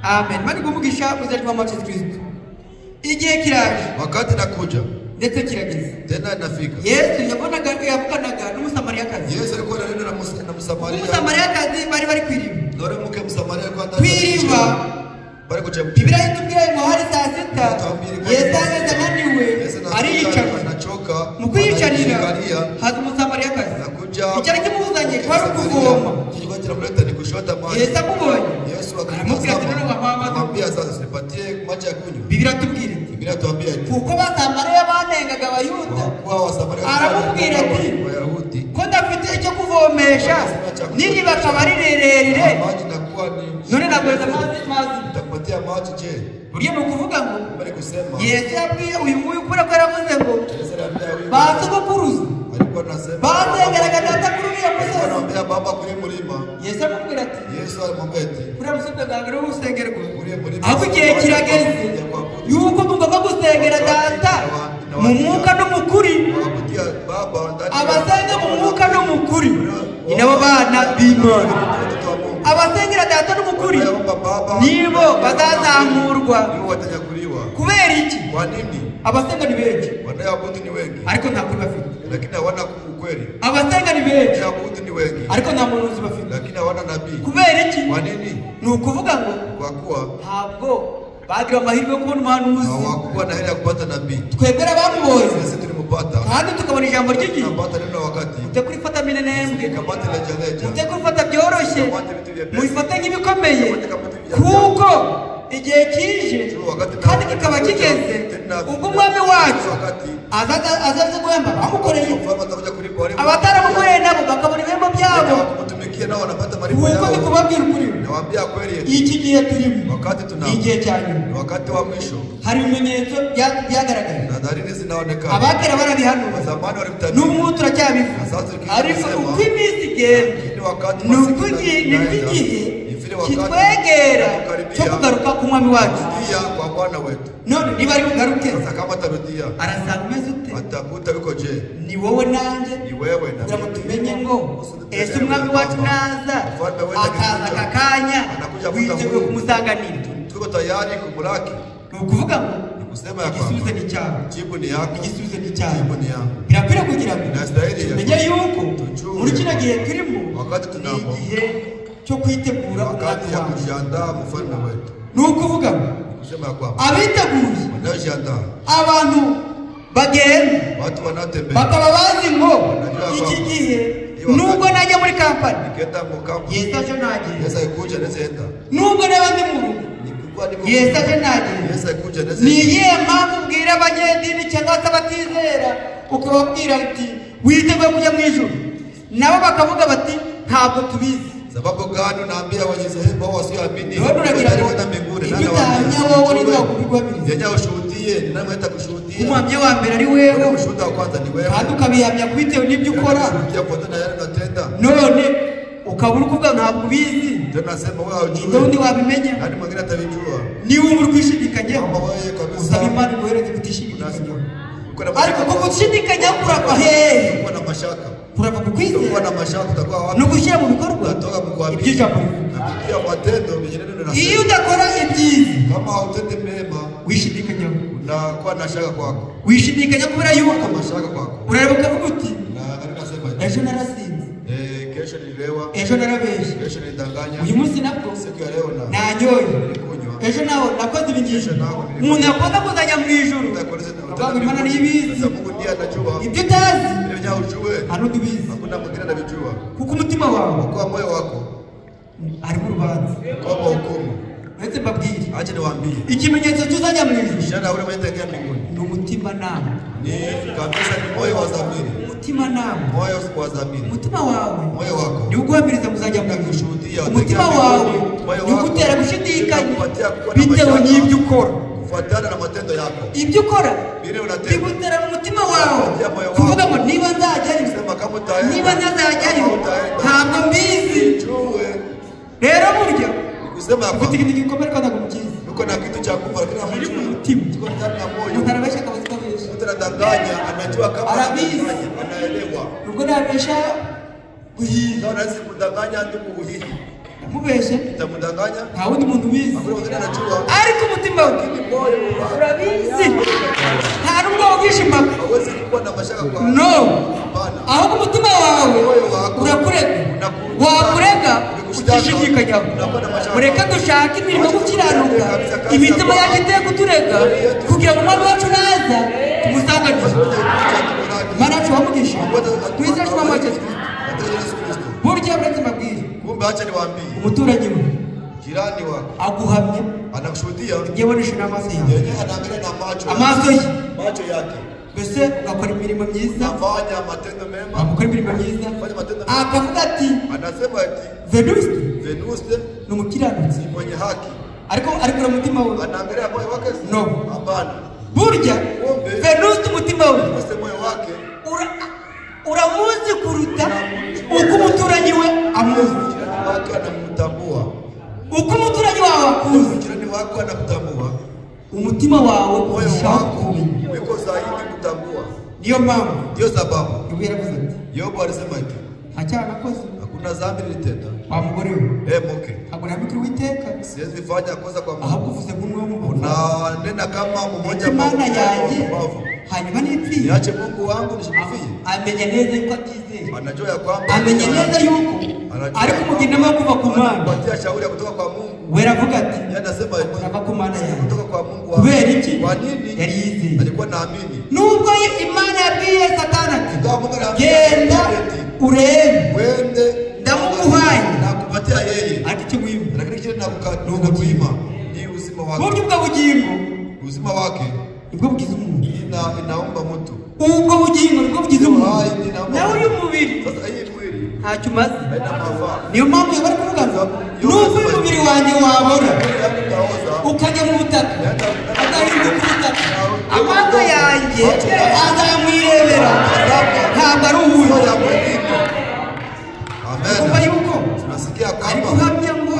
Amen. Mani kumugisha muzali wa Yesu Kristo. Igihe kiraje. Wakati nakuja. Ndetse kirageze. Tena nafika. Yesu yavuganaga n'umusamariyakazi. Yesu alikuwa ananena na Msamaria. Umusamariyakazi bari kwiriba. Dore muke Msamaria kwa ndani. Kwiriba. Bari kuchemka. Biblia itubwiye ngo hari saa 6. Yesu ageze ananiwe. Ariyicara. Anachoka. Mu kwiyicarira haza umusamariyakazi. Icyari kimuzanye kwari kuvoma. Kilikuwa kinamleta ni kushota maji. Yesu akubonye. Yesu akamubwira ati none wamwambia sasa sipatie maji ya kunywa. Biblia tubwire. Biblia tuambia ati kuko basamariya banengaga abayuda. Aramubwira ati Wayahudi ko ndafite icyo kuvomesha n'iriba akaba rirererire. Maji nakuwa ni none nagweza mazi. Ndakupatia maji je? Buriya ni ukuvuga ngo bari kusema Yesu yabwiye uyu nguyu kubera ko yaravuze ngo basogokuruza bazengeraga data kuri uriya musozi baba kuri murima. Yesu amubwira ati Yesu aramubwira ati kuriya musozi bwange uri gusengerwa ahubwo igihe kirageze yuko tugomba gusenga gusengera data mu mwuka no mu kuri abasenga mu mwuka no mu kuri ni nabo bana b'Imana. Abasengera data no mu kuri nibo bazazamurwa. Kubera iki? Abasenga ni benshi ariko nta kuri bafite. Abasenga ni benshi ariko nta munuzi bafite. Kubera iki? Ni ukuvuga ngo ntabwo bagira amahirwe yo kubona umuhanuzi. Twebwe abamubonye kandi tukabona ijambo ry'igihe mujye kurifata minenembwe, mujye kurifata byoroshye, mubifate nk'ibikomeye kuko igihe kije kandi kikaba kigeze ubwo umwami wacu azaze guhemba amukoreye, abataramukoreye nabo bakabona ibihembo byabo. Kuko ndi kubabwira ukuri, iki gihe turimo ni igihe cya nyuma. Hari ibimenyetso byagaragaye, abakera barabihanura, n'ubu turacyabivuga, ariko uko iminsi igenda ni uko igihe kitwegera cyo kugaruka ku mwami wacu. None niba ari bugaruke arasanga umeze ute? Ni wowe nanjye kugira ngo tumenye ngo ese umwami wacu naza akaza aka kanya witeguye kumusanganira. Ni ukuvuga ngo igisubizo ni cyawe, igisubizo ni cyawe. Birakwiriye kugira ngo tumenye yuko muri kino gihe turimo ni igihe cyo kwitegura umwami wacu. Ni ukuvuga ngo abiteguye abantu bagenda bakaba bazi ngo iki gihe nubwo najya muri kampani Yesu aje nagenda, nubwo naba ndi mu rugo Yesu aje nagenda. Ni iyihe mpamvu ubwira abanyedini cyangwa se abatizera ukababwira ati witeguye kujya mu ijuru, nabo bakavuga bati ntabwo tubizi? Sababu gani unaambia wajizehemba wasioamini wataenda mbinguni? Nani waambia ushuhudie? Ni nani mwaita kushuhudia? Umwambie wa mbere ari wewe, ushuhuda wa kwanza ni wewe. Kandi ukabihamya kwitewe n'ibyo ukora. Ushuhudia kufuatana yale unatenda. None ukabura kuvuga ntabwo ubizi. Tena nasema wewe hujui. Ndio ndi wabimenya. Hadi mwingine atabijua. Ni uri kwishidikanya. Kama wewe kabisa. Usaba Imana guhereza kutishidikanya. Ariko ko gushidikanya kurava hehe? Uko na mashaka. Kurava kukwizera. Uko na mashaka utakuwa wapi? No gushyira mu bikorwa. Utatoka kukuamini. Ibyijambo. Kupitia matendo yenyewe ndio nasema. Iyo udakora ibyiza, kama hautende mema, wishidikanya. Unakuwa na shaka kwako. Wishidikanya kubera yuko mashaka kwako. Urareba ukavuga uti na nasema ejo narasinze, kesho nililewa, ejo narabeshe, kesho nilidanganya, uyu munsi nabwo siku ya leo nanyoye, ejo naho nakoze ibingishi. Umuntu yakoze kuzanya mu ijuru avuga Imana niyibizi. Mungu ndiye anajua ibyo utazi, ile nyaho ujue hano tubizi. Hakuna mwingine anabijua, kuko umutima wawe, kwa moyo wako ari mu rubanza, kwa hukumu. Ese babwire, acha niwaambie ikimenyetso tuzajya mu ijuru, ishara ule mwenye mbinguni ni umutima nama. Ni kabisa ni moyo wa dhamiri. Umutima nama, moyo wa dhamiri. Umutima wawe, moyo wako ni uguhamiriza muzajya mu ijuru. Umutima wawe ni ugutera gushidikanya bitewe n'ibyo ukora, kufuatana na matendo yako. Ibyo ukora bigutera mu mutima wawe kuvuga ngo niba nzajyayo, niba ntazajyayo ntabwo mbizi. Rero burya ufite ikintu gikomeye kandi ntabwo mukizi. Uko na kitu cha kufa lakini hamujui umutima. Tuko ndani ya moyo. Utarabesha kama sitabesha. Utadanganya, anajua kama anaelewa. Uko nabesha guhiga. Ndio unaweza kudanganya ndio kuhiga. Mubeshe utamudanganya nta wundi muntu ubizi, ariko umutima we urabizi. Nta nubwo wogishima hawezi kuwa na mashaka kwa no, ahubwo umutima wawe urakurega, wakurega ukishidikanya. Mureke dushake imirimo gukiranuka, imitima yacu iteye kuturega kugira ngo umwami wacu naza tumusanganize. Imana yacu wamugisha twizere ko amaze burya buretse mabwire. Kumbe acha niwaambie umuturanyi we jirani wako aguhamye anakushuhudia, ngibonesha n'amaso yawe, yeye anaangalia na macho yake, mbese ugakora imirimo myiza, afanya matendo mema, akora imirimo myiza, akavuga ati, anasema ati Venuste ni umukiranutsi mwenye haki, ariko ura mutima we anaangalia moyo wake. No, hapana. Burya Venuste umutima we moyo wake uramuzi kuruta uko umuturanyi we amuzi. Wake anamtambua uko umuturanyi wawe akuzi, jirani wako anakutambua. Umutima wawe, moyo wako Niyo mpamvu. Ndio sababu. Yobu alisema hivi. Achana nakoze. Hakuna dhambi nilitenda. Wa mugore we. Mke. Hakuna mke witeka. Siwezi fanya kosa kwa Mungu. Ahakuvuze kumwe mu. Na nenda kama mmoja Imana yanjye. Hanyuma nipfi. Niache Mungu wangu nishikufie. Amenya neza yuko atize. Anajua ya kwamba. Amenya neza yuko. Ariko mugendamo kuva ku Mana. Batia shauri kutoka kwa Mungu. Weravuga ati. Yeye anasema kutoka ku Mana yanjye. Kutoka kwa Mungu wangu. Kubera iki? Kwa nini? Yari yize. Alikuwa naamini. Nubwo Imana yabwiye Satani ati. Genda urebe. Wende. Ndamuguhaye. Nakupatia yeye. Ati cyo mwima. Lakini kile nakuima ni uzima wake. Buryo bwa bugingo. Uzima wake. Ubwo bugize umuntu. Inaomba mtu. Ubwo bugingo nibwo bugize umuntu. Nawe uyu mubiri. Sasa hii mwili. Ntacyo umaze. Niyo mpamvu bari kuvuga ngo nubwo umubiri wanjye wabora ukajya mu butaka agahinduka ubutaka amaso yanjye azamwirebera ntabwo ari uwuhe. Kuva yuko ari guhamya ngo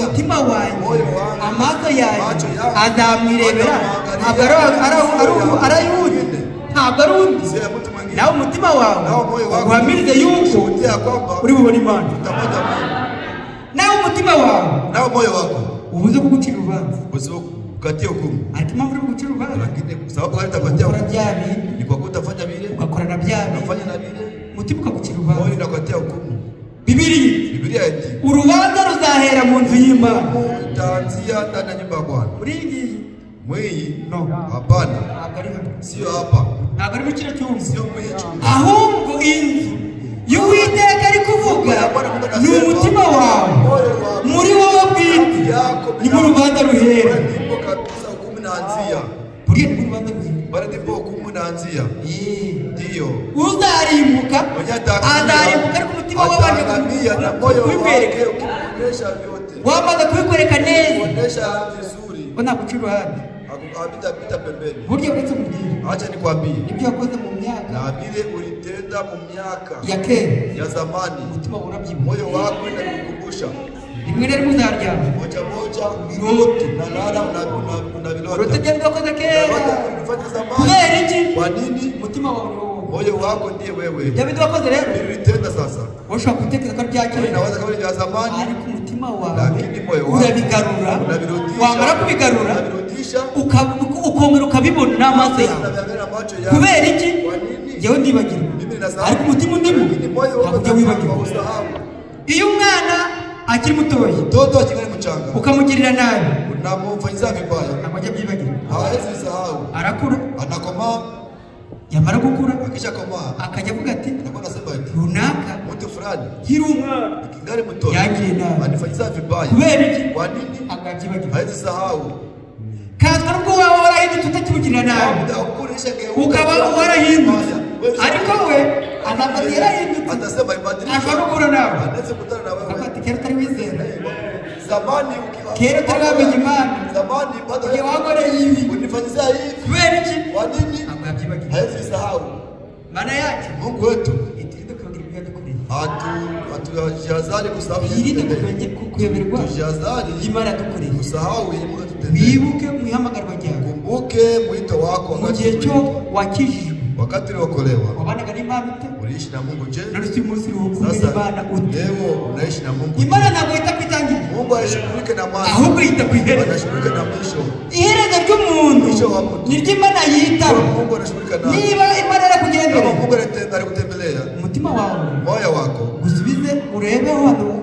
umutima wanjye amaso yanjye azamwirebera ntabwo ari uwuhe, ntabwo ari uwuhe. Nawe umutima wawe uhamirize yuko uri bubone Imana. Nawe umutima wawe moyo wako ubuze kugucira urubanza, ukatia hukumu. Ariko impamvu uri gucira urubanza, lakini sababu hatapatia hukumu ni kwa kutafanya vile, ugakora na byabi, unafanya na vile, umutima ukagucira urubanza. moyo unakutia hukumu. Biblia eti urubanza ruzahera mu nzu y'Imana. Utaanzia ndani ya nyumba ya Bwana. Mwii no, hapana, sio hapa, ntabwo ari mu kino cyumba, sio mwii, ahubwo inzu y'Uwiteka ari kuvuga ni umutima wawe, muri wowe bwite ni mu rubanza ruhera. Ndipo kabisa hukumu inaanzia. Buriya ni mu rubanza ruhera, bali ndipo hukumu inaanzia. Ndio uzarimbuka, azarimbuka ariko umutima wawe anaangamia na moyo wake ukionyesha vyote, wamaze kubikwereka neza, kuonyesha vizuri, unakucira hadi pita pembeni. Burya bwese mubwire, acha nikwambie, nibyo yakoze mu myaka na vile ulitenda mu miaka ya kera ya zamani, umutima urabyibuha, moyo wako unakukumbusha. Rimwe na rimwe uzaryama moja viroto na lala una vilota urotege bwakoze kera. Ulifanya zamani. Kubera iki? Kwa nini? Umutima wawe moyo wako ndiye wewe. David wakoze rero ulitenda sasa. Ushobora gutekereza ko bya kera, unaweza kama ni vya zamani, ariko umutima wawe lakini moyo wako urabigarura, wamara kubigarura unabirudisha, ukongera ukabibona n'amaso yawe. Kubera iki? Yewe ndibagirwa, ariko umutima undimo ntabwo wibagirwa. Iyo umwana akiri mutoya, mtoto akiri mchanga, ukamugirira nabi, unamfanyia vibaya, ntabwo ajya byibagirwa, hawezi sahau. Arakura, anakomaa, yamara gukura akisha komaa akajya avuga ati anakuwa anasema ati runaka mtu fulani kirumwa kingali mtoto yagiriye nabi, anifanyia vibaya. Kubera iki? Kwa nini? Akabyibagirwa, hawezi sahau. Kandi nubwo waba warahindutse utakimugirira nabi, ukaba warahindutse, ariko we anafata yarahindutse, atasema ibadilika, ashobora gukura nawe, anaweza kukutana na wewe. akati kera utari wizera, zamani kera utari wamenya Imana, zamani bado igihe wakoreye ibi unifanyia hivi. kubera iki? Kwa nini? Akabyibagirwa, hawezi sahau. Maana yake Mungu wetu itirinde kugira ibyo dukoreye, hatujazali kusahau, yirinde kuyoberwa tujazali Imana dukoreye, kusahau yenye Mungu atutendea. wibuke mwihamagara ryawe, kumbuke mwito wako mu gihe cyo wakijijwe, wakati uliokolewa wabanaga n'Imana ute? uliishi na Mungu. Je, none si umunsi kumenya Imana ute? leo unaishi na Mungu? Imana ntabwo yita kwitangira, Mungu aishughulike na mwanzo, ahubwo yita ku iherezo. anashughulika na mwisho. Iherezo ry'umuntu niryo Imana yitaho. Mungu anashughulika na Niba Imana arakugendera, Mungu alikutembelea umutima wawe moyo wako, gusubize urebe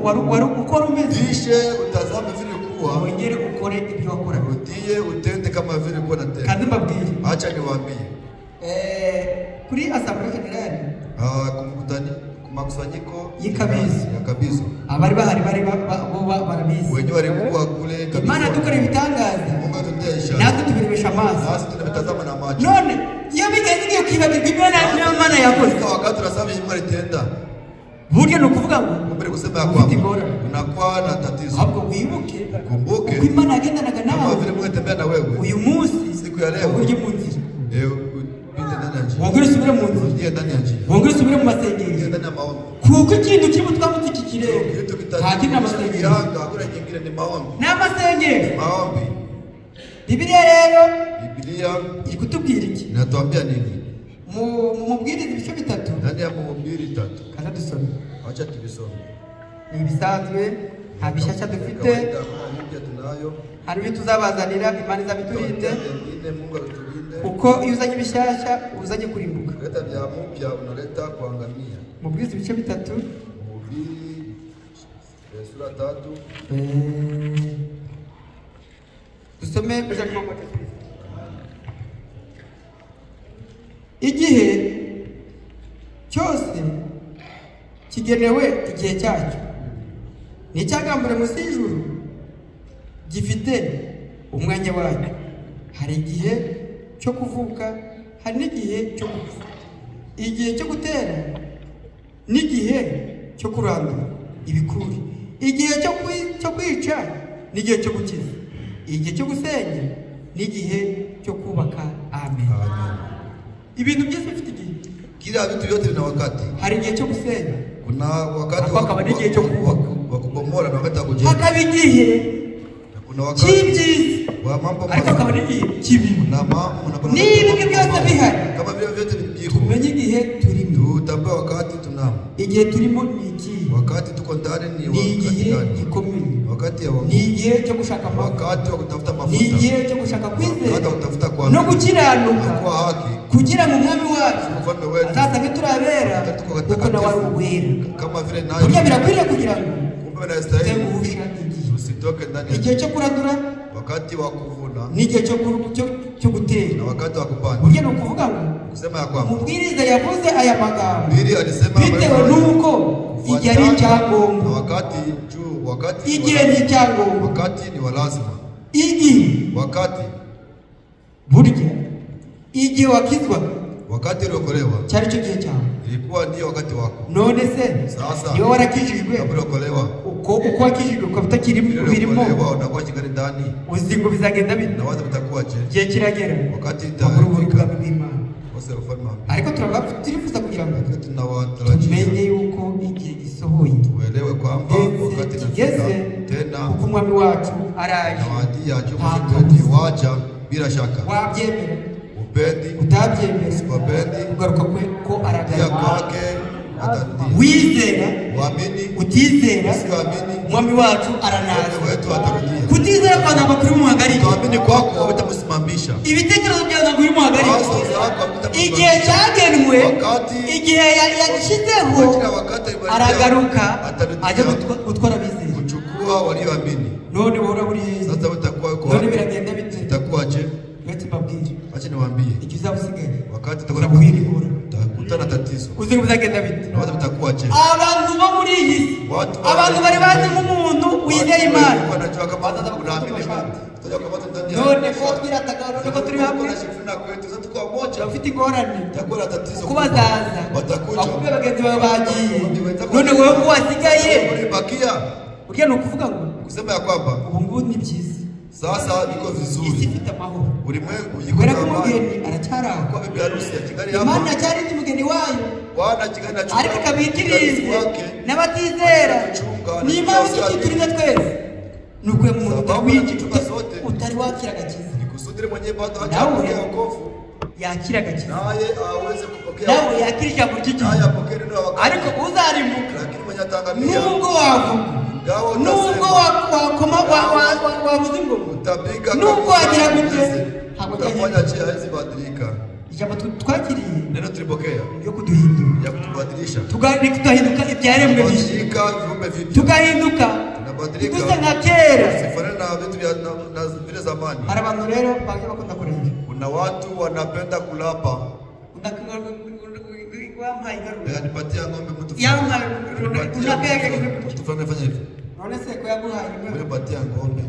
wari uko umeze, ishe utazame vile kuwa, wongere ukore ibyo wakora, udie utende kama vile kuwa natenda. kandi mbabwire, acha niwaambie, kuri Assemblée Générale makusanyiko y'Ikabizo, abari bahari barabizi, wenyewe walikuwa kule kabisa. Imana dukora ibitangaza, Mungu atutesha, natwe tubirebesha amaso, nasi tunatazama na macho. None iyo bigeze igihe ukibagirwa Imana yakoze, wakati tunasema Imana alitenda, burya ni ukuvuga ngo mbere kusema ya kwamba unakuwa na tatizo, ahubwo wibuke kumbuke ko Imana yagendanaga nawe, kama vile Mungu atembea na wewe uyu munsi, siku ya leo, ujye mu nzira, upite ndani ya njia, wongere usubire mu nzira, ujye ndani ya njia, wongere usubire mu masengesho, ndani ya maombi, kuko ikintu kiri mutwamutse iki kirere kitu nta kindi amasengesho, hakuna kingine, ni maombi, n'amasengesho. maombi. Bibiliya rero Biblia iri kutubwira iki? inatuambia nini? mubwiriza ibice bitatu. Ndani ya Mhubiri 3. Kana dusome. Acha tubisome. Ni ibisanzwe nta bishasha dufite. Hari ibyo tuzabazanira Imana izabiturinde. Mungu atulinde. Uko iyo uzanye ibishasha uzanye kurimbuka. Kuleta vya mpya unaleta kuangamia. Mubwiriza ibice bitatu. Mhubiri sura 3. Dusome kuja kwa Kristo. Igihe cyose kigenewe igihe cyacyo. Ni cyagambure munsi y'ijuru gifite umwanya wacyo. Hari igihe cyo kuvuka, hari n'igihe cyo gupfa. Igihe cyo gutera n'igihe cyo kurandura ibikuri. Igihe cyo kwica n'igihe cyo gukiza. Igihe cyo gusenya n'igihe cyo kubaka. Amen. Ibintu byose bifite igihe. Kila vitu vyote vina wakati. Hari igihe cyo gusenya. Kuna wakati wa kubomora na wakati wa kujenga. Hakaba igihe kuna wakati cy'ibyiza wa mambo ariko hakaba n'igihe kibi. Na mambo Niba byose bihari, kama vile vyote viko, tumenye igihe turimo. Tutambue wakati tunamo. Igihe turimo ni iki? Wakati tuko ndani ni wakati gani? Gikomeye. Wakati ya wangu. Ni igihe cyo gushaka amavuta. Wakati wa kutafuta mafuta. Ni igihe cyo gushaka kwizera. Wakati wa kutafuta kwa no gukiranuka. Kwa haki. Kugira mu mwami wacu. Mfalme wetu. Azasange turabera. Kuko na wari uwera. Kama vile nayo. Burya birakwiriye kugira ngo. Kumbe na stahili. Usitoke ndani. Igihe cyo kurandura. Wakati wa kuvuna. Ni igihe cyo gutera. Na wakati wa kupanda. Burya no kuvuga ngo. Kusema ya kwamba. Mubwiriza yavuze aya magambo. Biblia alisema bitewe nuko igihe ari icyangombwa. Wakati juu wakati. Igihe ni icyangombwa. Wakati ni wa lazima. Igihe. Wakati. Burya. Igihe wakizwa. Wakati uliokolewa. Cyari cyo gihe cyawe. Ilikuwa ndio wakati wako. None se. Sasa. Iyo warakijijwe. Kabla ukolewa. Uko wakijijwe ukaba utakirimo. Unakuwa kigari ndani. Uzi ngo bizagenda bite. Na waza bitakuwaje. Gihe kiragera. Wakati itafika. Ariko turifuza kugira ngo tunawatarajia tumenye yuko igihe gisohoye. Tuelewe kwamba wakati kigeze tena kuko umwami wacu araje. Na wadi yacu mwetu wacha bila shaka. Wabyemera. Upendi. Utabyemera. Sipendi. Ugaruka ko aragaye. Kwake wizera. Waamini. Utizera. Usiamini. Umwami wacu aranaje. Wetu atarujia. Kutizera kwa ntabwo kuri mu hagari. Tuamini kwako hutamusimamisha. Ibitekerezo byawe ntabwo kuri mu hagari. Igihe cyagenwe. Igihe yashyizeho aragaruka ajya gutwara bizera. Kuchukua walioamini. None wowe uri heza. Sasa utakuwa uko. None biragenda bite? Itakuwaje? Wetu mbabwire. Acha niwaambie. Ikiza usigaye. Wakati utakuwa kuhiribura. Utakutana tatizo. Uzi bizagenda bite? Na watu bitakuwaje? Abantu bo muri iyi si. Abantu bari bazi nk'umuntu wizeye Imana. Wanajua kama unaamini Imana. Tutajua kama tutandia. None ko twirataka none ko turi hamwe. Tunashikana kwetu zote kwa moja. Ufite ingorane. Itakuwa tatizo. Kubazaza. Watakuja. Bakubwe bagenzi bawe bagiye. None wewe ko wasigaye. Ulibakia. Urya no kuvuga ngo kusema ya kwamba ubu ngubu ni byiza. Sasa niko vizuri. Isi ifite amahoro. Ulimwengu yikora kumugeni aracyara kwa bibi harusi ya Kigali hapa. Imana cyari umugeni wayo. Bwana Kigali na chukua. Ariko kabikirize n'abatizera. Ni impamvu cyituriza twese. Nuko mu tawiji utari wakira gakiza. Nikusudire mwenye bado hajapokea wokovu. Yakira gakiza. Naye aweze kupokea. Nawe yakira ijambo ry'iki. Naye apokee neno wakati. Ariko uzarimuka. Lakini mwenye atangamia. Nubwo wavuga. Nubwo wakoma wabuze ngo utapiga. Nubwo wagira gute. Utafanya njia hizi badilika. Ijambo twakiriye. Neno tulipokea. Yo kuduhindura. Ya kutubadilisha. Tugahinduka ibyaremwe bishika. Tugahinduka. Tunabadilika. Dusa nka kera. Sifanana na vitu vya vile zamani. Hari abantu rero bagiye bakunda kurahira. Kuna watu wanapenda kulapa. Nipatia ng'ombe mtu fulani fanya hivi. None se ko yaguhaye ng'ombe. Nipatia ng'ombe.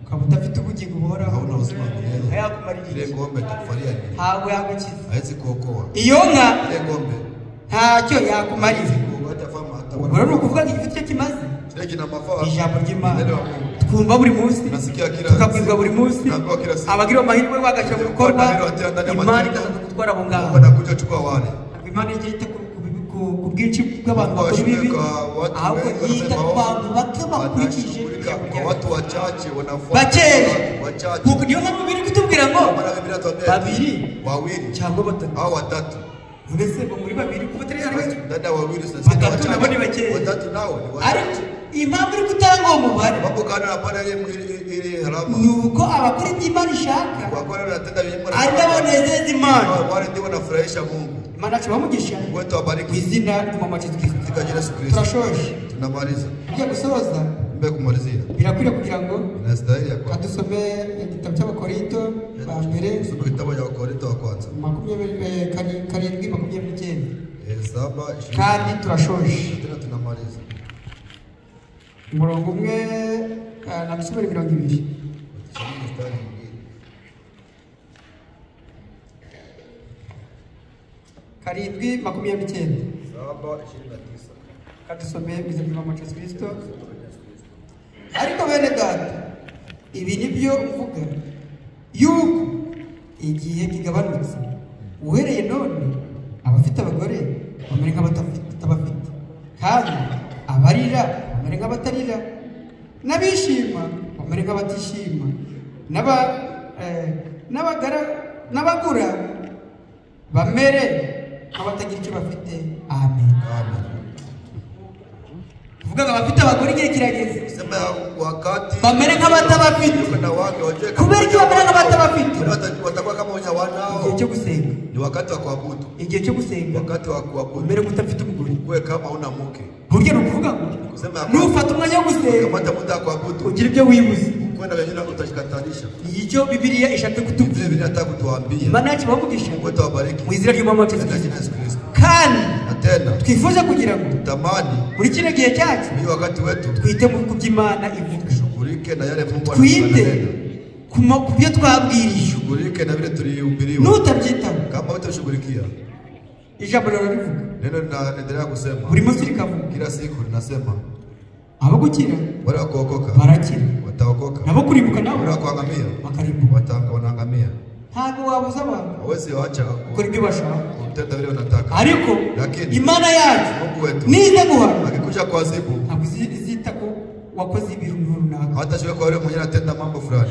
Ukaba udafite ubugingo buhoraho. Hauna uzima milele. Hayakumarira ile ng'ombe itakufalia nini? Ntabwo yagukiza. Haizi kuokoa. Iyo nka ile ng'ombe ntacyo yakumarira. Hata fama hata wana. Urabona kuvuga igifite cyo kimaze. Kile kina mafaa. Ijambo ry'Imana. Twumva buri munsi. Nasikia kila. Tukabwirwa buri munsi. Abagira amahirwe bagacha mu bikorwa. Imana gutwara abo ngabo. Wanakuja chukua wale. Imana igite ku bwinshi bw'abantu bakora bibi. Ahubwo yita ku bantu bake bakurikije watu wachache wanafuata. Bakeje. Wachache. Kuko niyo mpamvu biri kutubwira ngo babiri wawili cyangwa batatu au watatu Mbese muri babiri kubatari ari dada wawili sasa batatu nabo ni bake. watatu nao ni watatu. Ariko impamvu iri gutanga uwo mubare Mambo kana hapana ile harama. nuko abakora iby'Imana ishaka Kwa kwa natenda vile ari nabonezeza Imana. wale ndio wanafurahisha Mungu. Imana kibamugisha Wetu wabariki izina ry'Umwami Yesu Kristo. katika Yesu Kristo. Turashoje Tunamaliza. tugiye gusoza Mbe kumalizia. birakwiriye kugira ngo Inastahili ya kwa. adusome igitabo cy'Abakorinto ba mbere Soma kitabu cha Wakorintho wa kwanza. 7:29 7:20. kandi turashoje Tena tunamaliza. umurongo umwe na misumari 20 Tusome mstari mwingine. 7:29 7:29. kadusome bize by'Umwami Yesu Kristo. Ariko bene data ibi nibyo mvuga yuko igihe kigabanutse uhereye none abafite abagore bamere nk'abatabafite kandi abarira bamere nk'abatarira n'abishima bamere nk'abatishima n'abagura bamere nk'abatagira icyo bafite. Amen. Amen. Kuvuga ngo abafite abagore igihe kirageze Sema wakati bamere nk'abatabafite. wanawake wajue Kubera iki bamere nk'abatabafite? watakuwa kama wenye wanao. Igihe cyo gusenga, Ni wakati wa kuabudu. igihe cyo gusenga Wakati wa kuabudu. bamere nk'utafite umugore. Wewe kama una mke. Burya ni ukuvuga ngo nufata umwanya wo gusenga Kamata muda wa kuabudu. ugira ibyo wibuze. Kwenda wengine utajikatanisha. Icyo Bibiliya ishatse Vile kutubwira. vile nataka kutuambia. Imana yacu ibavugisha Wetu wabariki. mu izina ry'Umwami Yesu Katika Kristo. jina la Yesu Kristo. Kandi Na tena twifuza kugira ngo tamani muri kino gihe cyacu hii wakati wetu twite ku by'Imana ivuga, shughulike na yale Mungu twite anataka. ku byo twabwirije. Shughulike na vile tulihubiriwa. Nutabyitaho Kama utashughulikia. ijambo riravuga Neno linaendelea kusema. buri munsi rikavuga Kila siku linasema abo gukira wale wa kuokoka barakira, wataokoka. nabo kurimbuka nabo Wale wa kuangamia bakarimbuka. wanaangamia. Ntabwo wabuza abantu Hawezi waacha gukora ibyo bashaka, kutenda vile wanataka. ariko Lakini Imana yacu Mungu wetu nize guhana akikuja kuadhibu ntabwo izita ko wakoze ibintu runaka. hata siwe kwa yule mwenye anatenda mambo fulani.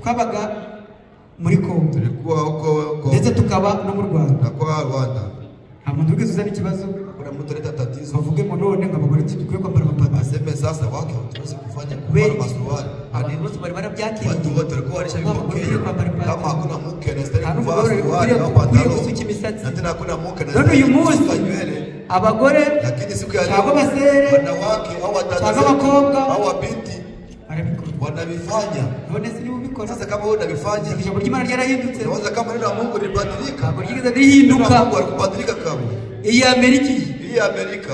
Twabaga muri Kongo Tulikuwa huko ndetse tukaba no mu Rwanda. na kwa Rwanda. Nta muntu wigeze uzana ikibazo Kuna mtu aleta tatizo. bavuge ngo none ngo abagore dukwiye kwambara amapantaro. Aseme sasa wake hatuwezi kufanya Kubera kwa masuala. abantu bose bari barabyakiriye. Watu wote walikuwa walishabipokea. Kama hakuna mke anastahili Nta kuvaa n'umugore suruali au ukwiriye pantalo. gusuka imisatsi. Na tena hakuna mke None anastahili uyu munsi kusuka nywele. abagore Lakini siku ya cyangwa leo abasere wanawake au cyangwa watazama abakobwa au wabinti barabikora. wanavifanya. None si niba ubikora Sasa kama wewe unavifanya, ijambo ry'Imana ryarahindutse, unaweza kama neno la Mungu libadilika. ntabwo ryigeze rihinduka. Mungu alikubadilika kabla. Iyi Amerika iyi Hii Amerika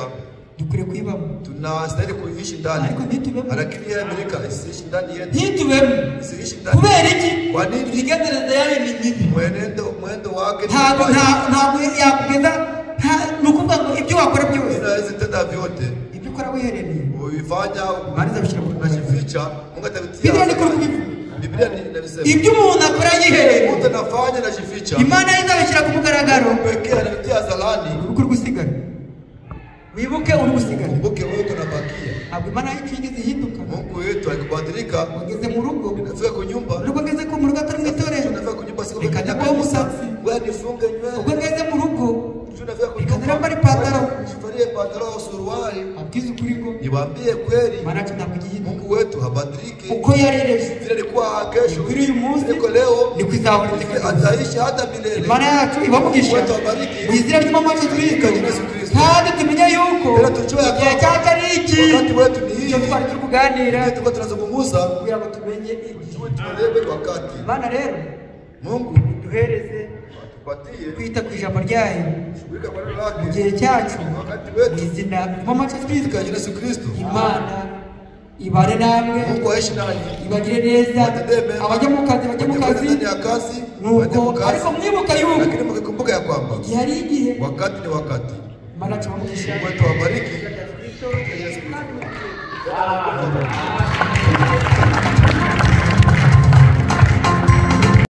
dukwiriye kuyibamo, tunastahili kuishi ndani. ariko ntitubemo, Lakini hii Amerika isiishi ndani yetu. ntitubemo. Isiishi ndani. Kubera iki? Kwa nini? Imigenzereze yayo ni mibi. Mwendo wake ni ntabwo mbaya. yakugeza. Ni ukuvuga ngo ibyo wakora byose, Inaweza tenda vyote. ibyo ukora wiherereye, Uifanya Imana izabishyira mu bikorwa. unajificha, Mungu atavitia. Biblia ni kuri kubivuga. Biblia inasema. Ibyo umuntu akora yiherereye, Mtu anafanya anajificha. Imana izabishyira ku mugaragaro. Pekee anavitia zalani. Uri gusigara, wibuke uri gusigara. Kumbuke wewe unabakia. Ntabwo Imana yacu yigeze ihinduka. Mungu wetu alikubadilika. Wageze mu rugo, Unafika kwa nyumba. ubwo ngeze ko mu rugo atari mu itorero, Unafika kwa nyumba siku reka njya umusatsi. Wewe nifunge nywele. Ubwo ngeze mu rugo, Unafika kwa reka nyumba. nambare ipantaro. Usivalie pantalo au suruali. abwize ukuri ngo Niwaambie kweli. Imana yacu ntabwo igihinduka. Mungu wetu habadiliki. Uko yarereje Vile alikuwa kesho. kuri uyu munsi Niko leo. ni kwizahura iteka ryose. Ataishi hata milele. Imana yacu ibamugisha Wetu abariki. mu izina ry'Umwami Yesu Kristo, Yesu Kristo. kandi tumenye yuko Rero tujue ya igihe kwamba cyacu ari iki. wakati wetu ni hii. Icyo twari turi kuganira Ndio tuko tunazungumza. kugira ngo tumenye igihe. Tuelewe wakati. Imana rero Mungu duhereze atupatie kwita ku ijambo ryayo shughulika kwa neno mu lake. gihe cyacu Wakati mu wetu izina ry'Umwami Yesu Kristo. katika jina la Yesu Kristo. Imana ibane namwe, Mungu aishi nanyi. ibagire neza. Watendee mema. Abajya mu kazi bajye mu kazi, Ndani ya kazi. nuko ariko mwibuka yuko Lakini mkikumbuka ya kwamba igihe ari igihe. wakati ni wakati. Imana yacu ibamugisha. Mungu wetu awabariki. Kristo Yesu.